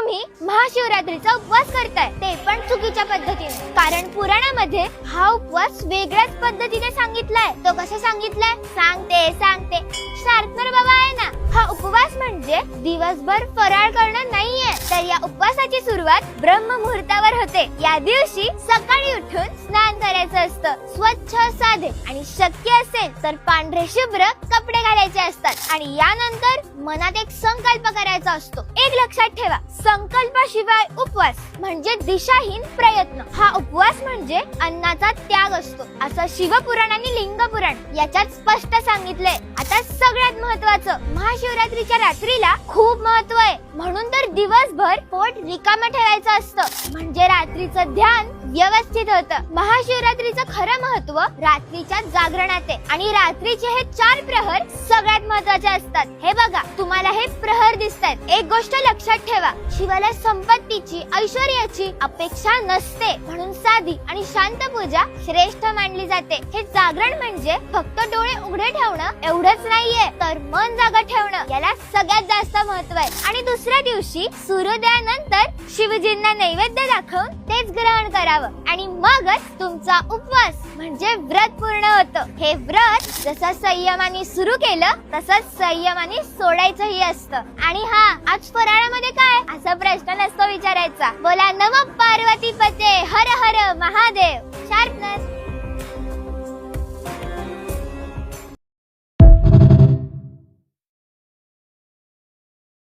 तुम्ही महाशिवरात्रीचा उपवास करताय ते पण चुकीच्या पद्धतीने, कारण पुराणामध्ये हा उपवास वेगळ्याच पद्धतीने सांगितलाय. तो कसा सांगितलाय सांगते शार्पनर बाबा आहे ना. हा उपवास म्हणजे दिवसभर फराळ करणं नाहीये, तर या उपवासाची सुरुवात ब्रह्म मुहूर्तावर होते. या दिवशी सकाळी उठून स्नान करायचं असतं, स्वच्छ साधे आणि शक्य असेल तर पांढरे शुभ्र कपडे घालायचे असतात. आणि यानंतर मनात एक संकल्प करायचा असतो. एक लक्षात ठेवा, संकल्पाशिवाय उपवास म्हणजे दिशाहीन प्रयत्न. हा उपवास म्हणजे अन्नाचा त्याग असतो, असं शिवपुराण आणि लिंगपुराण याच्यात स्पष्ट सांगितलंय. आता सगळ्यात महत्वाचं, महाशिवरात्रीच्या रात्रीला खूप महत्व आहे, म्हणून तर दिवसभर पोट रिकामं ठेवायचं असतं, म्हणजे रात्रीचं ध्यान व्यवस्थित होतं. महाशिवरात्रीचं खरं महत्व रात्रीच्या जागरणात आहे, आणि रात्रीचे हे 4 प्रहर सगळ्यात महत्वाचे असतात. हे बघा, तुम्हाला हे प्रहर दिसतात. एक गोष्ट लक्षात ठेवा, शिवाला संपत्तीची, ऐश्वर्याची अपेक्षा नसते, म्हणून साधी आणि शांत पूजा श्रेष्ठ मानली जाते. हे जागरण म्हणजे फक्त डोळे उघडे ठेवणं एवढंच नाहीये, तर मन जागा ठेवणं याला सगळ्यात जास्त महत्व आहे. आणि दुसऱ्या दिवशी सूर्योदयानंतर शिवजींना नैवेद्य दाखवून तेच ग्रहण करावं, आणि मगच तुमचा उपवास म्हणजे व्रत पूर्ण होतं. हे व्रत जसं संयमाने सुरू केलं तसंच संयमाने सोडायचंही असतं. आणि हा, आज फराळामध्ये काय असा प्रश्न नसतो विचारायचा. बोला नमः पार्वती पते हर हर महादेव. शार्पनर.